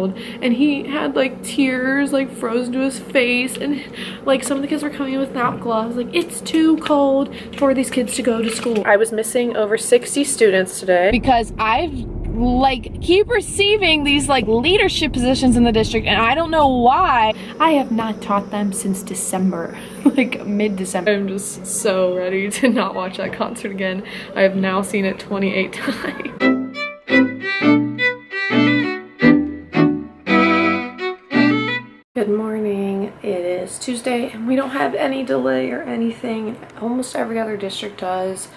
and he had like tears like frozen to his face, and like some of the kids were coming in without gloves. Like, it's too cold for these kids to go to school. I was missing over 60 students today because I've like keep receiving these like leadership positions in the district, and I don't know why. I have not taught them since December, like mid-December. I'm just so ready to not watch that concert again. I have now seen it 28 times. Good morning. It is Tuesday and we don't have any delay or anything. Almost every other district does.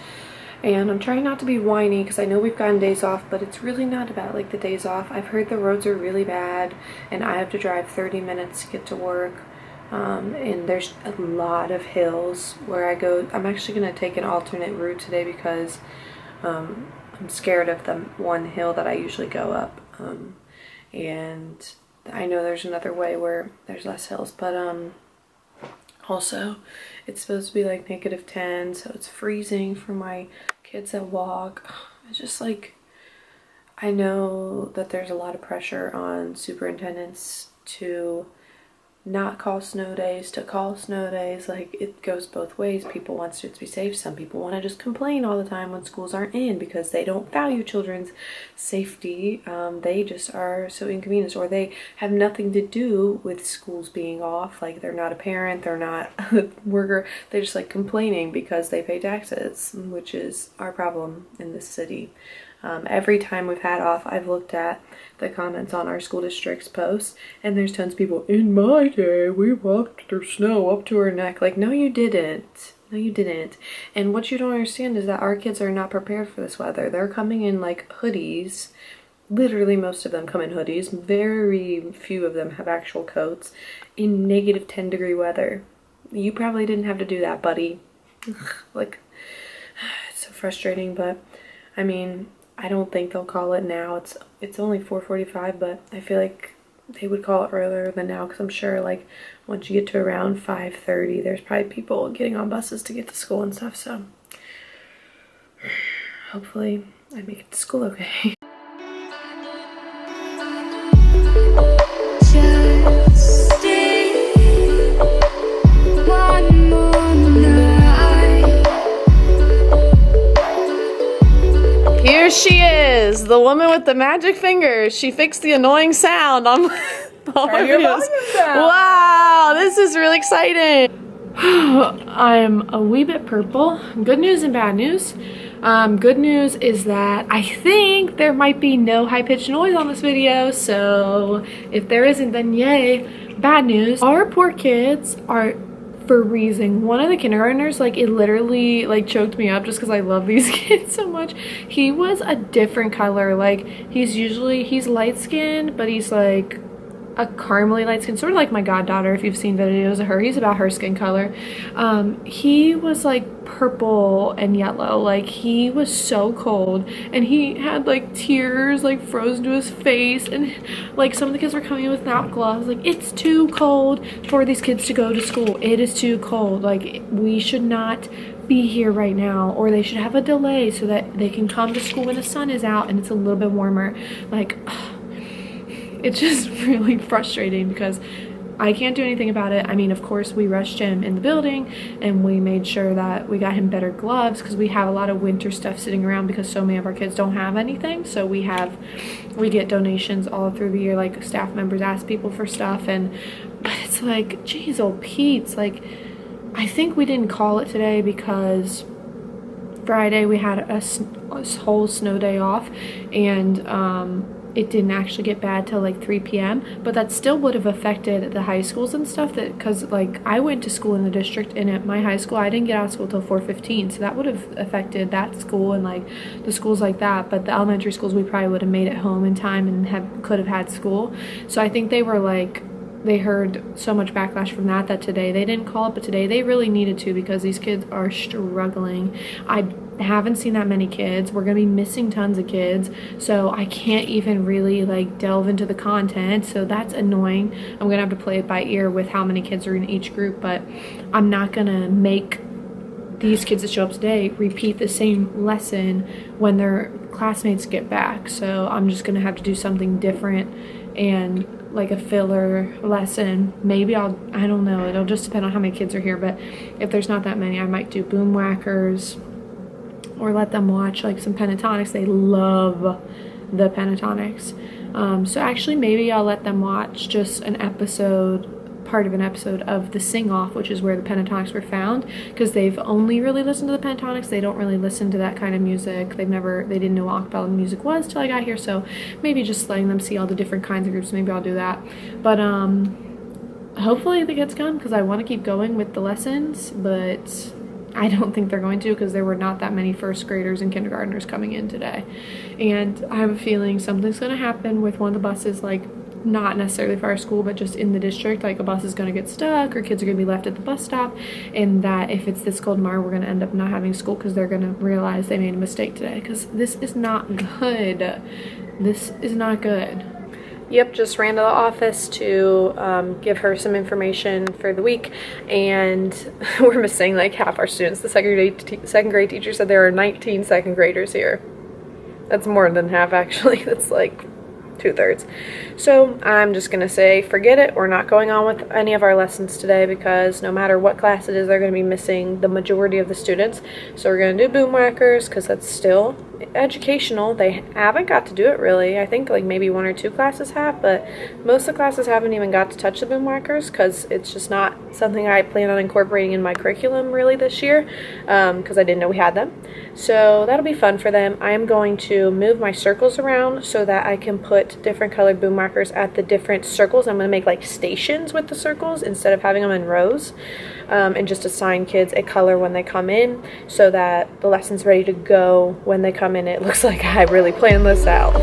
And I'm trying not to be whiny because I know we've gotten days off, but it's really not about like the days off. I've heard the roads are really bad and I have to drive 30 minutes to get to work. And there's a lot of hills where I go. I'm actually going to take an alternate route today because I'm scared of the one hill that I usually go up. And I know there's another way where there's less hills, but also it's supposed to be like -10, so it's freezing for my kids that walk. It's just like, I know that there's a lot of pressure on superintendents to not call snow days, to call snow days. Like, it goes both ways. People want students to be safe. Some people want to just complain all the time when schools aren't in because they don't value children's safety. They just are so inconvenienced, or they have nothing to do with schools being off. Like, they're not a parent, they're not a worker, they're just like complaining because they pay taxes, which is our problem in this city. Every time we've had off, I've looked at the comments on our school district's posts, and there's tons of people, in my day, we walked through snow up to our neck. Like, no, you didn't. No, you didn't. And what you don't understand is that our kids are not prepared for this weather. They're coming in like hoodies. Literally, most of them come in hoodies. Very few of them have actual coats in -10-degree weather. You probably didn't have to do that, buddy. Like, it's so frustrating, but I mean, I don't think they'll call it now. It's only 4:45, but I feel like they would call it earlier than now because I'm sure like once you get to around 5:30, there's probably people getting on buses to get to school and stuff. So hopefully I make it to school okay. Here she is, the woman with the magic fingers. She fixed the annoying sound on all my videos. Wow, this is really exciting. I'm a wee bit purple. Good news and bad news. Good news is that I think there might be no high-pitched noise on this video, so if there isn't, then yay. Bad news, our poor kids are freezing. One of the kindergartners, like, it literally like choked me up just because I love these kids so much. He was a different color. Like, he's light skinned, but he's like a caramely light skin, sort of like my goddaughter. If you've seen videos of her, he's about her skin color. He was like purple and yellow. Like, he was so cold, and he had like tears like frozen to his face, and like some of the kids were coming in without gloves. Like, it's too cold for these kids to go to school. It is too cold. Like, we should not be here right now, or they should have a delay so that they can come to school when the sun is out and it's a little bit warmer. Like, it's just really frustrating because I can't do anything about it. I mean, of course, we rushed him in the building and we made sure that we got him better gloves because we have a lot of winter stuff sitting around because so many of our kids don't have anything. So we get donations all through the year. Like, staff members ask people for stuff, but it's like, geez, old Pete's. Like, I think we didn't call it today because Friday we had a whole snow day off, and it didn't actually get bad till like 3 p.m. but that still would have affected the high schools and stuff, that because like I went to school in the district, and at my high school I didn't get out of school till 4:15, so that would have affected that school and like the schools like that. But the elementary schools, we probably would have made it home in time and could have had school. So I think they were like, they heard so much backlash from that today they didn't call it, but today they really needed to because these kids are struggling. I haven't seen that many kids. We're gonna be missing tons of kids, so I can't even really like delve into the content, so that's annoying. I'm gonna have to play it by ear with how many kids are in each group, but I'm not gonna make these kids that show up today repeat the same lesson when their classmates get back. So I'm just gonna have to do something different and like a filler lesson. Maybe I don't know, it'll just depend on how many kids are here, but if there's not that many, I might do Boomwhackers or let them watch like some pentatonics. They love the pentatonics. So actually maybe I'll let them watch just part of an episode of the sing-off, which is where the pentatonics were found, because they've only really listened to the pentatonics. They don't really listen to that kind of music. They didn't know what acapella music was till I got here, so maybe just letting them see all the different kinds of groups, maybe I'll do that. But hopefully the kids come, because I want to keep going with the lessons, but I don't think they're going to, because there were not that many first graders and kindergartners coming in today. And I have a feeling something's going to happen with one of the buses, like not necessarily for our school, but just in the district, like a bus is going to get stuck or kids are going to be left at the bus stop, and that if it's this cold tomorrow, we're going to end up not having school because they're going to realize they made a mistake today, because this is not good. This is not good. Yep, just ran to the office to give her some information for the week, and we're missing like half our students. The second grade teacher said there are 19 second graders here. That's more than half, actually. That's like 2/3. So I'm just gonna say forget it, we're not going on with any of our lessons today, because no matter what class it is, they're gonna be missing the majority of the students. So we're gonna do Boomwhackers because that's still educational. They haven't got to do it really. I think like maybe 1 or 2 classes have, but most of the classes haven't even got to touch the Boomwhackers because it's just not something I plan on incorporating in my curriculum really this year, because I didn't know we had them. So that'll be fun for them. I am going to move my circles around so that I can put different colored Boomwhackers at the different circles. I'm going to make like stations with the circles instead of having them in rows, and just assign kids a color when they come in so that the lesson's ready to go when they come in. It looks like I really planned this out.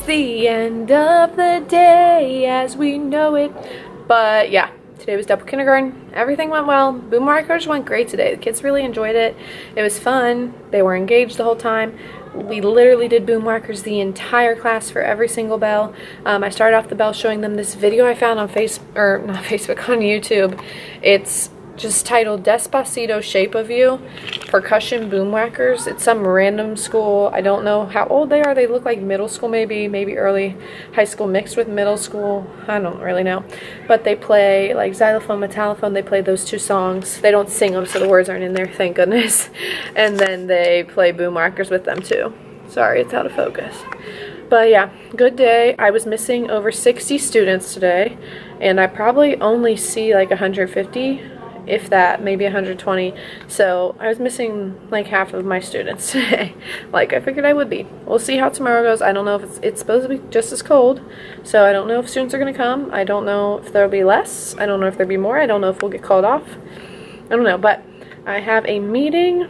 The end of the day as we know it. But yeah, today was double kindergarten. Everything went well. Boomwhackers went great today. The kids really enjoyed it. It was fun. They were engaged the whole time. We literally did Boomwhackers the entire class for every single bell. I started off the bell showing them this video I found on on YouTube. It's just titled Despacito Shape of You, Percussion Boomwhackers. It's some random school. I don't know how old they are. They look like middle school, maybe early high school mixed with middle school. I don't really know. But they play like xylophone, metallophone. They play those 2 songs. They don't sing them, so the words aren't in there, thank goodness. And then they play Boomwhackers with them too. Sorry, it's out of focus. But yeah, good day. I was missing over 60 students today, and I probably only see like 150, if that, maybe 120. So I was missing like half of my students today, like I figured I would be. We'll see how tomorrow goes. I don't know if it's supposed to be just as cold, so I don't know if students are going to come. I don't know if there'll be less. I don't know if there'll be more. I don't know if we'll get called off. I don't know, but I have a meeting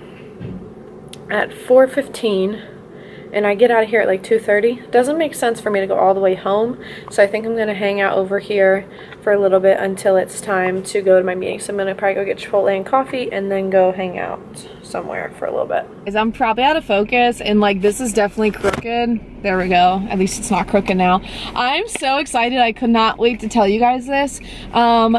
at 4:15, and I get out of here at like 2:30. Doesn't make sense for me to go all the way home, so I think I'm going to hang out over here for a little bit until it's time to go to my meeting. So I'm going to probably go get Chipotle and coffee and then go hang out somewhere for a little bit. I'm probably out of focus, and like this is definitely crooked. There we go. At least it's not crooked now. I'm so excited. I could not wait to tell you guys this.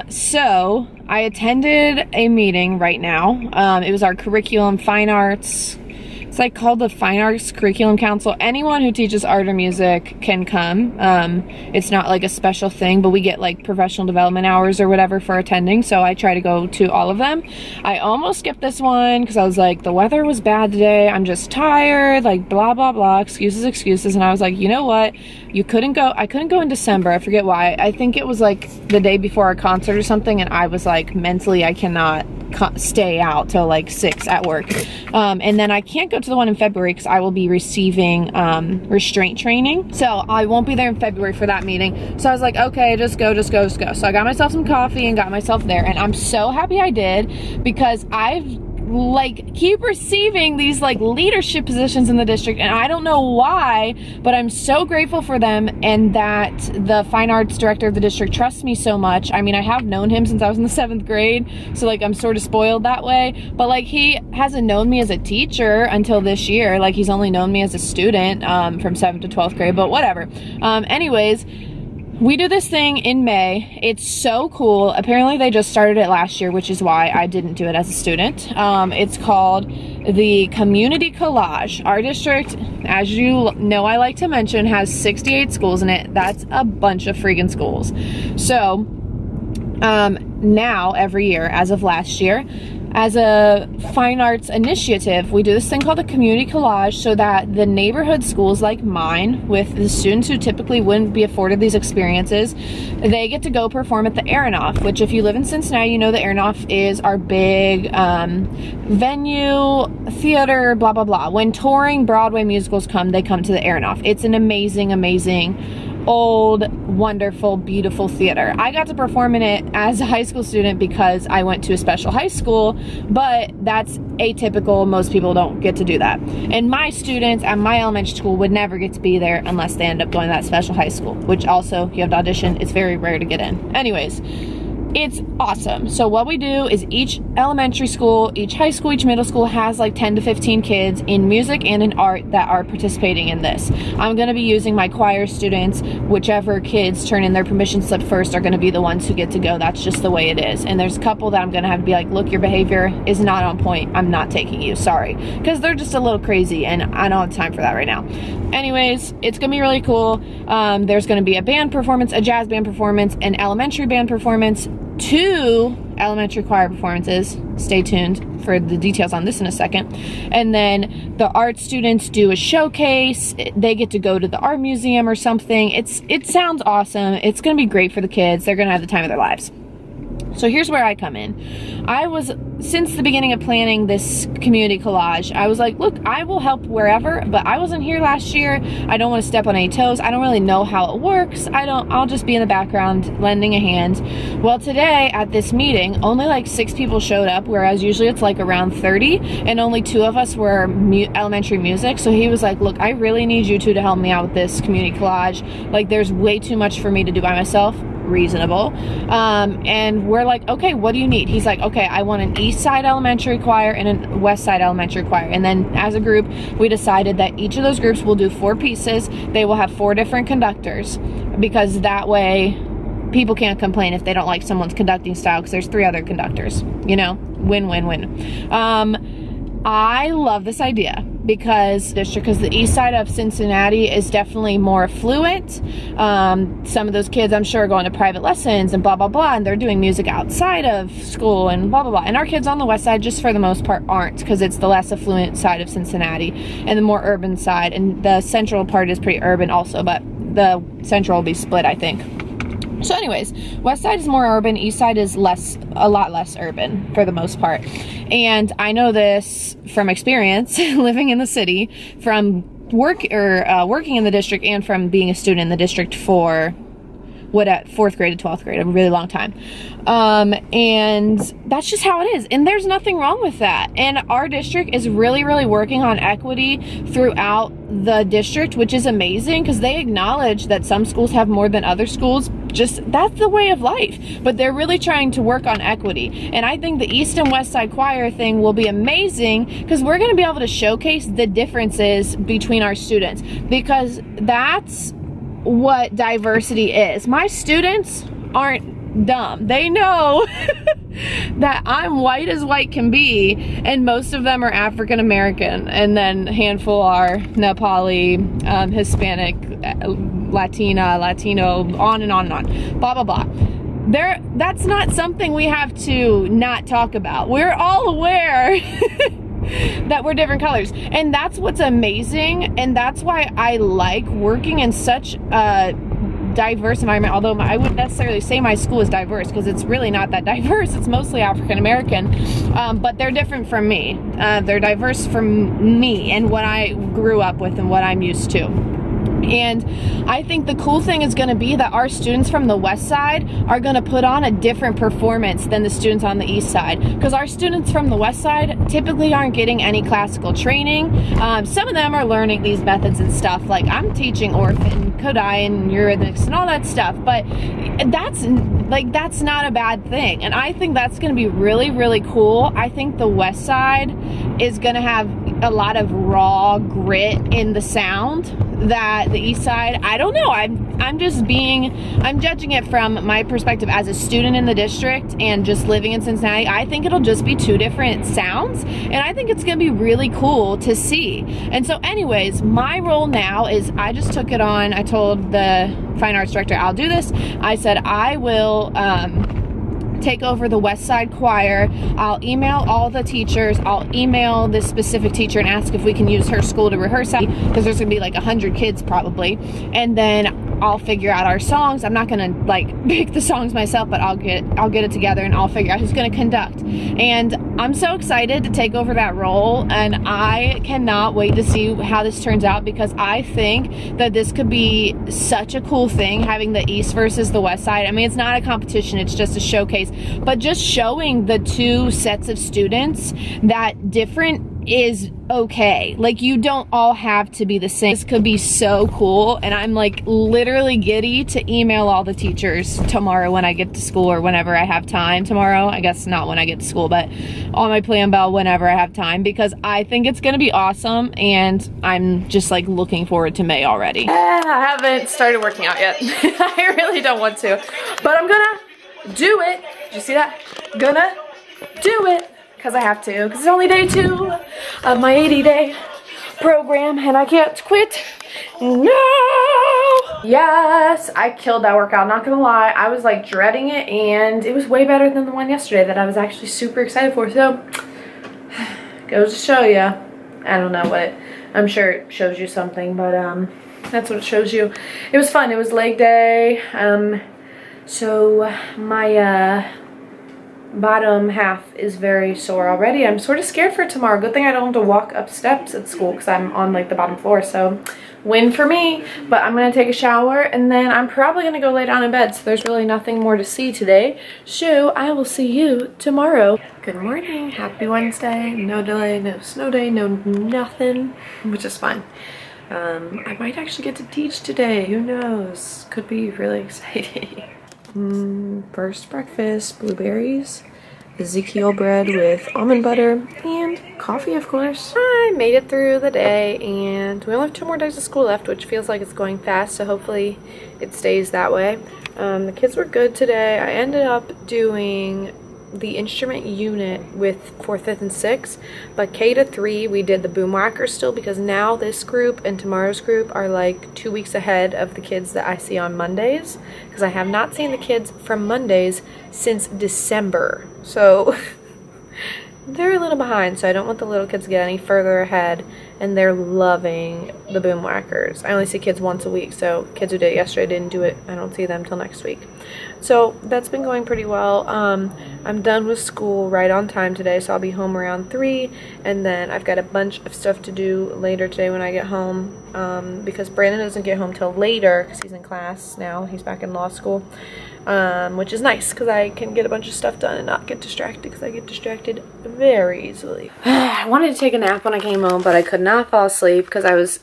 So I attended a meeting right now. It was our curriculum, fine arts. It's like called the Fine Arts Curriculum Council. Anyone who teaches art or music can come. It's not like a special thing, but we get like professional development hours or whatever for attending, so I try to go to all of them. I almost skipped this one because I was like, the weather was bad today, I'm just tired, like blah blah blah, excuses, and I was like, you know what, I couldn't go in December. I forget why. I think it was like the day before our concert or something, and I was like, mentally I cannot stay out till like 6 at work. And then I can't go to the one in February because I will be receiving restraint training. So I won't be there in February for that meeting. So I was like, okay, just go. So I got myself some coffee and got myself there. And I'm so happy I did, because I've like keep receiving these like leadership positions in the district, and I don't know why, but I'm so grateful for them, and that the fine arts director of the district trusts me so much. I mean, I have known him since I was in the 7th grade, so like I'm sort of spoiled that way, but like he hasn't known me as a teacher until this year. Like he's only known me as a student from 7th to 12th grade, but whatever. Anyways, we do this thing in May. It's so cool. Apparently they just started it last year, which is why I didn't do it as a student. It's called the Community Collage. Our district, as you know, I like to mention, has 68 schools in it. That's a bunch of freaking schools. So now every year, as of last year, as a fine arts initiative, we do this thing called the Community Collage, so that the neighborhood schools like mine, with the students who typically wouldn't be afforded these experiences, they get to go perform at the ERIN, which if you live in Cincinnati, you know the ERIN is our big venue, theater, blah, blah, blah. When touring Broadway musicals come, they come to the ERIN. It's an amazing, amazing, old, wonderful, beautiful theater. I got to perform in it as a high school student because I went to a special high school, but that's atypical. Most people don't get to do that. And my students at my elementary school would never get to be there unless they end up going to that special high school, which also you have to audition. It's very rare to get in. Anyways, it's awesome. So what we do is each elementary school, each high school, each middle school has like 10 to 15 kids in music and in art that are participating in this. I'm going to be using my choir students. Whichever kids turn in their permission slip first are going to be the ones who get to go. That's just the way it is. And there's a couple that I'm going to have to be like, look, your behavior is not on point. I'm not taking you. Sorry. Because they're just a little crazy and I don't have time for that right now. Anyways, it's going to be really cool. There's going to be a band performance, a jazz band performance, an elementary band performance, 2 elementary choir performances. Stay tuned for the details on this in a second. And then the art students do a showcase. They get to go to the art museum or something. It sounds awesome. It's going to be great for the kids. They're going to have the time of their lives. So here's where I come in. Since the beginning of planning this community collage, I was like, look, I will help wherever, but I wasn't here last year. I don't want to step on any toes. I don't really know how it works. I'll just be in the background lending a hand. Well, today at this meeting, only like 6 people showed up, whereas usually it's like around 30, and only 2 of us were elementary music. So he was like, look, I really need you 2 to help me out with this community collage. Like, there's way too much for me to do by myself. Reasonable. And we're like, okay, what do you need? He's like, okay, I want an East Side Elementary choir and a West Side Elementary choir. And then as a group, we decided that each of those groups will do 4 pieces. They will have 4 different conductors, because that way people can't complain if they don't like someone's conducting style, because there's 3 other conductors, you know, win, win, win. I love this idea because the east side of Cincinnati is definitely more affluent. Some of those kids, I'm sure, are going to private lessons and blah, blah, blah, and they're doing music outside of school and blah, blah, blah. And our kids on the west side, just for the most part, aren't, because it's the less affluent side of Cincinnati and the more urban side. And the central part is pretty urban also, but the central will be split, I think. So anyways, west side is more urban, east side is a lot less urban for the most part. And I know this from experience living in the city, from working in the district, and from being a student in the district for 4th grade to 12th grade, a really long time. And that's just how it is. And there's nothing wrong with that. And our district is really, really working on equity throughout the district, which is amazing, because they acknowledge that some schools have more than other schools. Just, that's the way of life. But they're really trying to work on equity. And I think the East and West Side Choir thing will be amazing, because we're going to be able to showcase the differences between our students, because that's what diversity is. My students aren't dumb. They know that I'm white as white can be, and most of them are African American, and then a handful are Nepali, Hispanic, Latina, Latino, on and on and on, blah, blah, blah. That's not something we have to not talk about. We're all aware that we're different colors, and that's what's amazing, and that's why I like working in such a diverse environment, although I wouldn't necessarily say my school is diverse because it's really not that diverse. It's mostly African American, but they're different from me. They're diverse from me and what I grew up with and what I'm used to. And I think the cool thing is going to be that our students from the west side are going to put on a different performance than the students on the east side, because our students from the west side typically aren't getting any classical training. Some of them are learning these methods and stuff, like I'm teaching orth and kodai and eurythmics and all that stuff, but that's not a bad thing, and I think that's going to be really, really cool. I think the west side is going to have a lot of raw grit in the sound that the east side, I don't know, I'm judging it from my perspective as a student in the district and just living in Cincinnati. I think it'll just be two different sounds, and I think it's gonna be really cool to see. And so anyways, my role now is I just took it on. I told the fine arts director I'll do this. I said I will take over the West Side Choir. I'll email all the teachers. I'll email this specific teacher and ask if we can use her school to rehearse at, because there's gonna be like 100 kids probably. And then I'll figure out our songs. I'm not gonna like pick the songs myself, but I'll get it together and I'll figure out who's gonna conduct. And I'm so excited to take over that role, and I cannot wait to see how this turns out, because I think that this could be such a cool thing, having the East versus the West Side. I mean, it's not a competition, it's just a showcase, but just showing the two sets of students that different is okay. Like, you don't all have to be the same. This could be so cool, and I'm like literally giddy to email all the teachers tomorrow when I get to school, or whenever I have time tomorrow. I guess not when I get to school, but on my plan bell whenever I have time, because I think it's gonna be awesome, and I'm just like looking forward to May already. I haven't started working out yet. I really don't want to, but I'm gonna do it. Did you see that? Gonna do it. Because I have to, because it's only day 2 of my 80-day program, and I can't quit. No! Yes, I killed that workout, not gonna lie. I was like dreading it, and it was way better than the one yesterday that I was actually super excited for. So, goes to show you. I don't know what I'm sure it shows you something, but that's what it shows you. It was fun. It was leg day. So my bottom half is very sore already. I'm sort of scared for tomorrow. Good thing I don't have to walk up steps at school, because I'm on like the bottom floor, so win for me. But I'm gonna take a shower, and then I'm probably gonna go lay down in bed, so there's really nothing more to see today. So I will see you tomorrow. Good morning, happy Wednesday. No delay, no snow day, no nothing, which is fine. I might actually get to teach today, who knows? Could be really exciting. First breakfast, blueberries, Ezekiel bread with almond butter, and coffee, of course. I made it through the day, and we only have 2 more days of school left, which feels like it's going fast, so hopefully it stays that way. The kids were good today. I ended up doing the instrument unit with 4th, 5th, and 6th, but K to 3 we did the BOOMWHACKERS still, because now this group and tomorrow's group are like 2 weeks ahead of the kids that I see on Mondays, because I have not seen the kids from Mondays since December, so they're a little behind, so I don't want the little kids to get any further ahead, and they're loving the BOOMWHACKERS. I only see kids once a week, so kids who did it yesterday didn't do it. I don't see them till next week. So that's been going pretty well. I'm done with school right on time today, so I'll be home around 3, and then I've got a bunch of stuff to do later today when I get home, because Brandon doesn't get home till later because he's in class now. He's back in law school, which is nice because I can get a bunch of stuff done and not get distracted, because I get distracted very easily. I wanted to take a nap when I came home, but I could not fall asleep because I was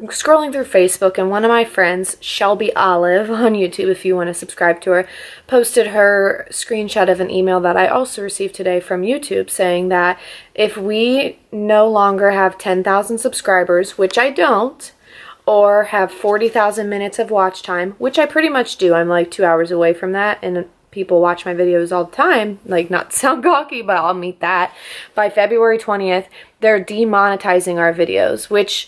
scrolling through Facebook, and one of my friends, Shelby Olive on YouTube, if you want to subscribe to her, posted her screenshot of an email that I also received today from YouTube, saying that if we no longer have 10,000 subscribers, which I don't, or have 40,000 minutes of watch time, which I pretty much do, I'm like 2 hours away from that, and people watch my videos all the time, like, not to sound cocky, but I'll meet that. By February 20th, they're demonetizing our videos, which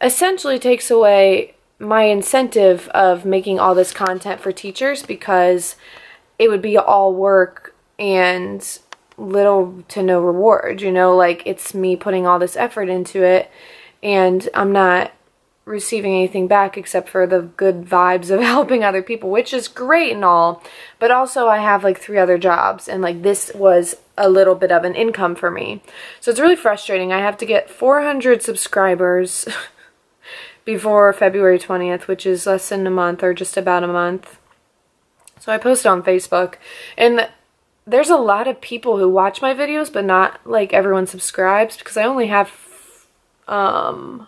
essentially takes away my incentive of making all this content for teachers, because it would be all work and little to no reward, you know, like, it's me putting all this effort into it, and I'm not receiving anything back except for the good vibes of helping other people, which is great and all, but also I have like 3 other jobs, and like this was a little bit of an income for me. So it's really frustrating. I have to get 400 subscribers before February 20th, which is less than a month, or just about a month. So I posted on Facebook, and there's a lot of people who watch my videos, but not like everyone subscribes, because I only have about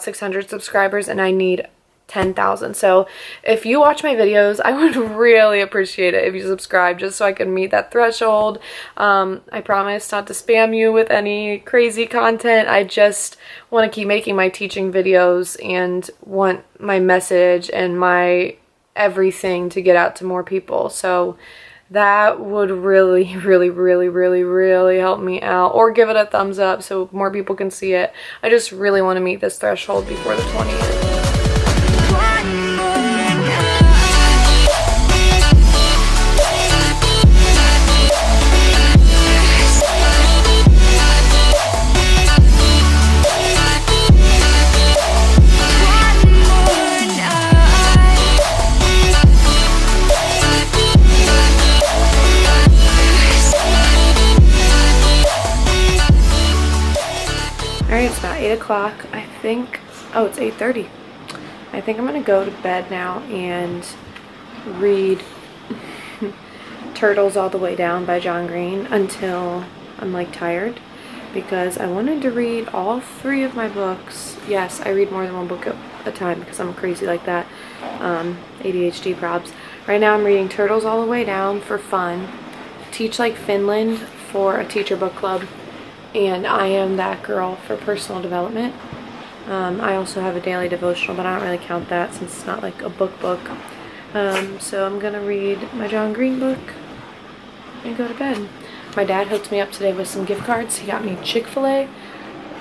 600 subscribers, and I need 10,000. So if you watch my videos, I would really appreciate it if you subscribe, just so I can meet that threshold. I promise not to spam you with any crazy content. I just want to keep making my teaching videos and want my message and my everything to get out to more people. So that would really help me out. Or give it a thumbs up so more people can see it. I just really want to meet this threshold before the 20th. Alright, it's about 8 o'clock. I think, oh, it's 8:30. I think I'm going to go to bed now and read Turtles All the Way Down by John Green until I'm like tired, because I wanted to read all 3 of my books. Yes, I read more than 1 book at a time because I'm crazy like that. ADHD probs. Right now I'm reading Turtles All the Way Down for fun. Teach Like Finland for a teacher book club. And I Am That Girl for personal development. I also have a daily devotional, but I don't really count that since it's not like a book. So I'm gonna read my John Green book and go to bed. My dad hooked me up today with some gift cards. He got me Chick-fil-A,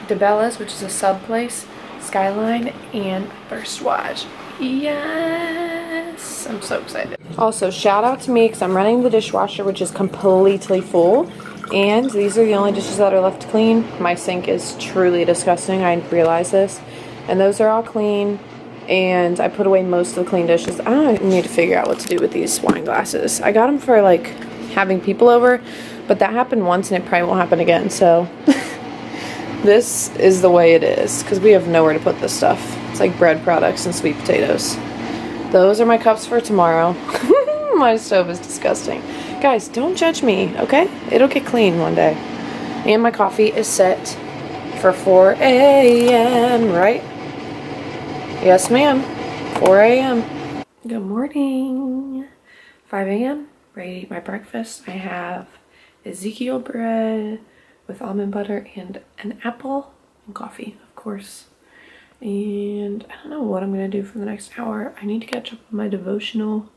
DeBella's, which is a sub place, Skyline, and First Watch. Yes! I'm so excited. Also, shout out to me because I'm running the dishwasher, which is completely full. And these are the only dishes that are left to clean. My sink is truly disgusting. I realize this. And those are all clean. And I put away most of the clean dishes. I need to figure out what to do with these wine glasses. I got them for like having people over. But that happened once and it probably won't happen again. So this is the way it is. Because we have nowhere to put this stuff. It's like bread products and sweet potatoes. Those are my cups for tomorrow. My stove is disgusting. Guys, don't judge me, okay? It'll get clean one day. And my coffee is set for 4 a.m., right? Yes, ma'am. 4 a.m. Good morning. 5 a.m. Ready to eat my breakfast. I have Ezekiel bread with almond butter and an apple and coffee, of course. And I don't know what I'm going to do for the next hour. I need to catch up on my devotional.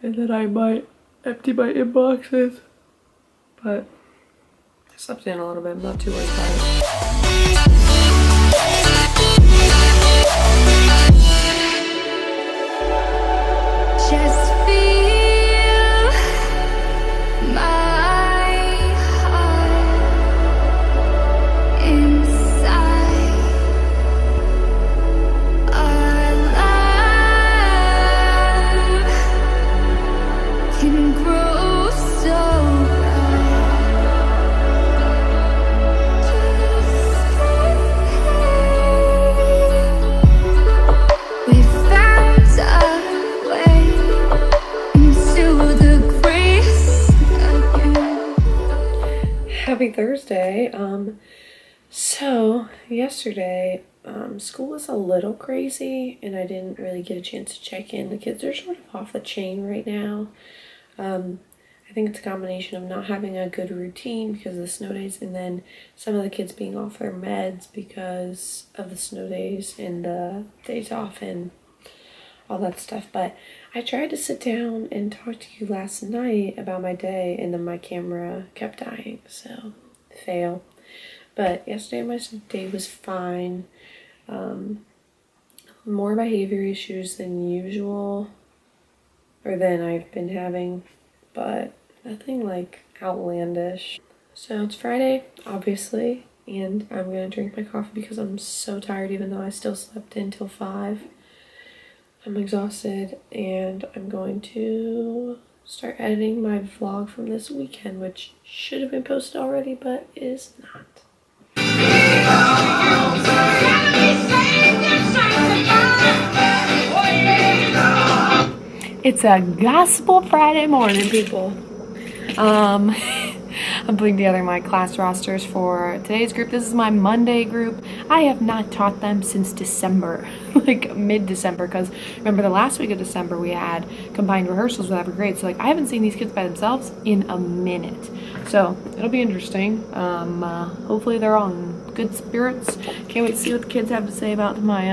And then I might empty my inboxes, but I slept in a little bit. I'm not too worried about it. Just feel my heart inside. Our love can grow so Happy Thursday. So yesterday school was a little crazy and I didn't really get a chance to check in. The kids are sort of off the chain right now. I think it's a combination of not having a good routine because of the snow days, and then some of the kids being off their meds because of the snow days and the days off and all that stuff. But I tried to sit down and talk to you last night about my day, and then my camera kept dying, so fail. But yesterday my day was fine. More behavior issues than usual, or than I've been having, but nothing like outlandish. So it's Friday, obviously, and I'm gonna drink my coffee because I'm so tired even though I still slept until 5. I'm exhausted, and I'm going to start editing my vlog from this weekend, which should have been posted already, but is not. It's a Gospel Friday morning, people. I'm putting together my class rosters for today's group. This is my Monday group. I have not taught them since December, like mid-December, because remember the last week of December we had combined rehearsals with every grade. So like I haven't seen these kids by themselves in a minute. So it'll be interesting. Hopefully they're all in good spirits. Can't wait to see what the kids have to say about my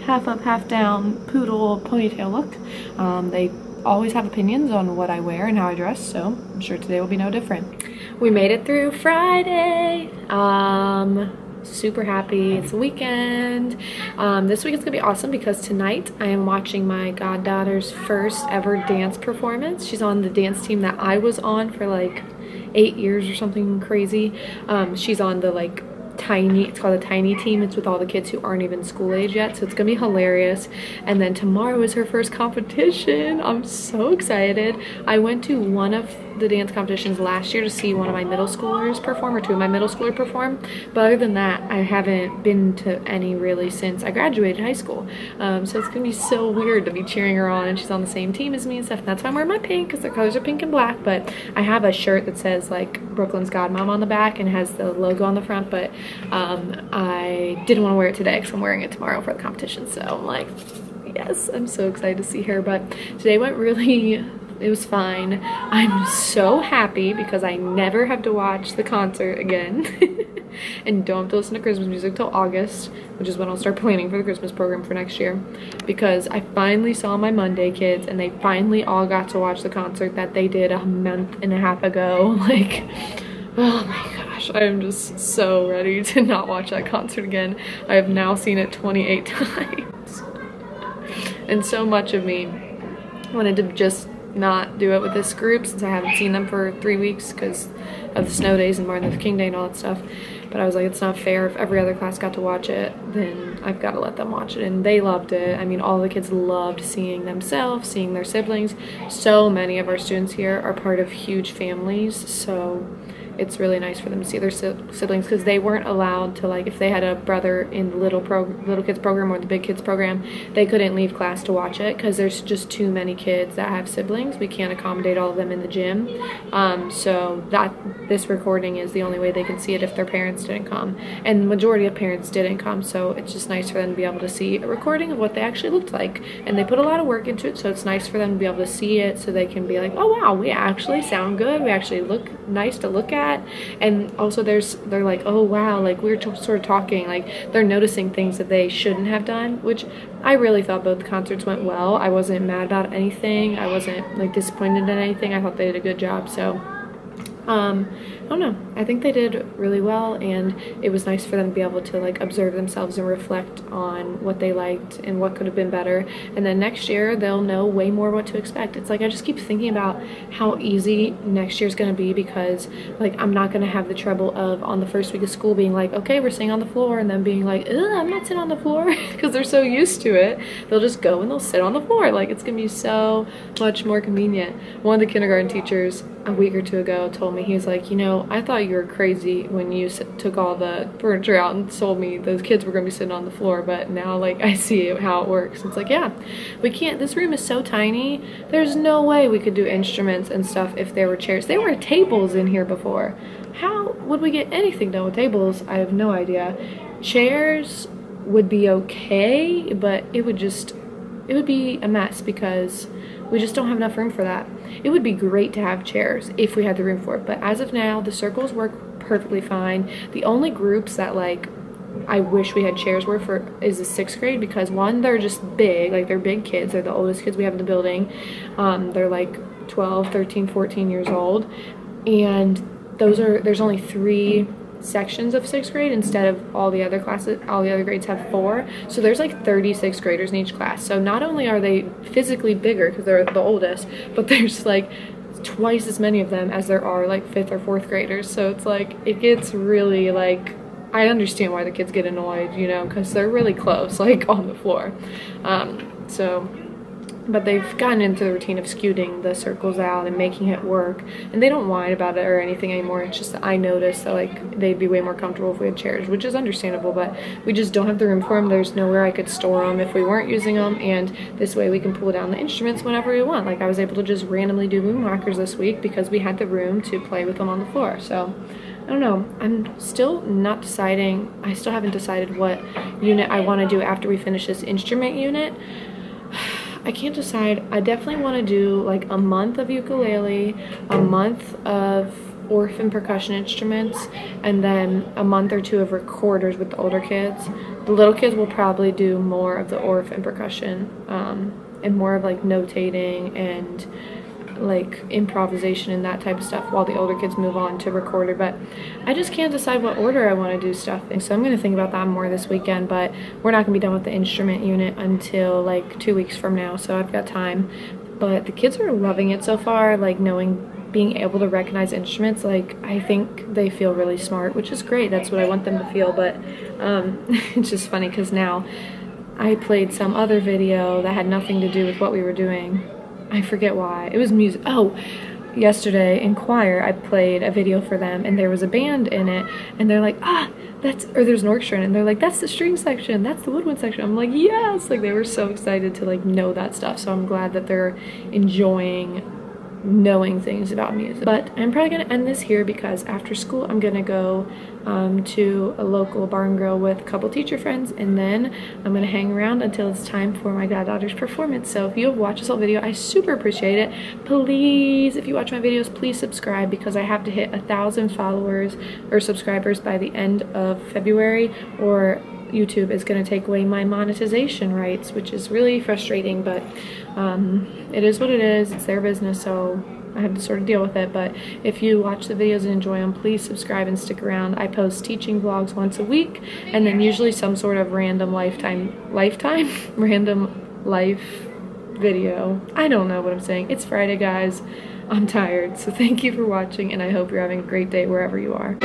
half up, half down poodle ponytail look. They always have opinions on what I wear and how I dress, so I'm sure today will be no different. We made it through Friday. Super happy. It's the weekend. This week is gonna be awesome because tonight I am watching my goddaughter's first ever dance performance. She's on the dance team that I was on for like 8 years or something crazy. She's on the like it's called a tiny team. It's with all the kids who aren't even school age yet, so it's gonna be hilarious. And then tomorrow is her first competition. I'm so excited. I went to one of the dance competitions last year to see one of my middle schoolers perform, or two of my middle schoolers perform, but other than that I haven't been to any really since I graduated high school. So it's gonna be so weird to be cheering her on, and she's on the same team as me and stuff. And that's why I'm wearing my pink, because their colors are pink and black, but I have a shirt that says like Brooklyn's Godmom on the back and has the logo on the front, but I didn't want to wear it today because I'm wearing it tomorrow for the competition. So I'm like, yes, I'm so excited to see her. But today went really, it was fine. I'm so happy because I never have to watch the concert again and don't have to listen to Christmas music till August, which is when I'll start planning for the Christmas program for next year, because I finally saw my Monday kids and they finally all got to watch the concert that they did a month and a half ago. Like, oh my gosh, I am just so ready to not watch that concert again. I have now seen it 28 times. And so much of me wanted to just not do it with this group since I haven't seen them for 3 weeks because of the snow days and Martin Luther King Day and all that stuff. But I was like, it's not fair. If every other class got to watch it, then I've got to let them watch it. And they loved it. I mean, all the kids loved seeing themselves, seeing their siblings. So many of our students here are part of huge families, so it's really nice for them to see their siblings, because they weren't allowed to, like, if they had a brother in the little kids program or the big kids program, they couldn't leave class to watch it because there's just too many kids that have siblings. We can't accommodate all of them in the gym. So this recording is the only way they can see it if their parents didn't come, and the majority of parents didn't come, so it's just nice for them to be able to see a recording of what they actually looked like. And they put a lot of work into it, so it's nice for them to be able to see it so they can be like, oh wow, we actually sound good, we actually look nice to look at. And also they're like, oh wow, like we were sort of talking, like they're noticing things that they shouldn't have done, which I really thought both concerts went well. I wasn't mad about anything. I wasn't like disappointed in anything. I thought they did a good job. So I don't know, I think they did really well, and it was nice for them to be able to like observe themselves and reflect on what they liked and what could have been better. And then next year they'll know way more what to expect. It's like I just keep thinking about how easy next year's gonna be, because like I'm not gonna have the trouble of on the first week of school being like, okay, we're sitting on the floor, and then being like, ugh, I'm not sitting on the floor, because they're so used to it. They'll just go and they'll sit on the floor. Like, it's gonna be so much more convenient. One of the kindergarten teachers a week or two ago told me, he was like, you know, I thought you were crazy when you took all the furniture out and told me those kids were gonna be sitting on the floor, but now like I see how it works. It's like, yeah, we can't, this room is so tiny, there's no way we could do instruments and stuff if there were chairs. There were tables in here before. How would we get anything done with tables? I have no idea. Chairs would be okay, but it would be a mess because we just don't have enough room for that. It would be great to have chairs if we had the room for it, but as of now, the circles work perfectly fine. The only groups that like I wish we had chairs for is the 6th grade, because one, they're just big, like they're big kids, they're the oldest kids we have in the building. They're like 12, 13, 14 years old, and there's only 3 sections of 6th grade instead of all the other classes. All the other grades have 4, so there's like 36 graders in each class. So not only are they physically bigger because they're the oldest, but there's like twice as many of them as there are like 5th or 4th graders. So it's like, it gets really like, I understand why the kids get annoyed, you know, because they're really close, like on the floor. But they've gotten into the routine of scooting the circles out and making it work, and they don't whine about it or anything anymore. It's just that I noticed that like they'd be way more comfortable if we had chairs, which is understandable, but we just don't have the room for them. There's nowhere I could store them if we weren't using them, and this way we can pull down the instruments whenever we want. Like I was able to just randomly do BOOMWHACKERS this week because we had the room to play with them on the floor. So I don't know, I'm still not deciding. I still haven't decided what unit I want to do after we finish this instrument unit. I can't decide. I definitely want to do like a month of ukulele, a month of orphan percussion instruments, and then a month or two of recorders with the older kids. The little kids will probably do more of the orphan percussion and more of like notating and like improvisation and that type of stuff, while the older kids move on to recorder. But I just can't decide what order I want to do stuff in, so I'm going to think about that more this weekend. But we're not going to be done with the instrument unit until like 2 weeks from now, so I've got time. But the kids are loving it so far, like being able to recognize instruments. Like I think they feel really smart, which is great. That's what I want them to feel. But it's just funny because now I played some other video that had nothing to do with what we were doing. I forget why. It was music. Oh, yesterday in choir I played a video for them, and there was a band in it, and they're like, there's an orchestra in it, and they're like, that's the string section, that's the woodwind section. I'm like, yes. Like they were so excited to like know that stuff. So I'm glad that they're enjoying knowing things about music. But I'm probably gonna end this here because after school I'm gonna go to a local bar and grill with a couple teacher friends, and then I'm gonna hang around until it's time for my goddaughter's performance. So if you have watched this whole video, I super appreciate it. Please, if you watch my videos, please subscribe, because I have to hit 1,000 followers or subscribers by the end of February, or YouTube is going to take away my monetization rights, which is really frustrating. But it is what it is. It's their business, so I have to sort of deal with it. But if you watch the videos and enjoy them, please subscribe and stick around. I post teaching vlogs once a week, and then usually some sort of random random life video. I don't know what I'm saying. It's Friday, guys. I'm tired. So thank you for watching, and I hope you're having a great day wherever you are.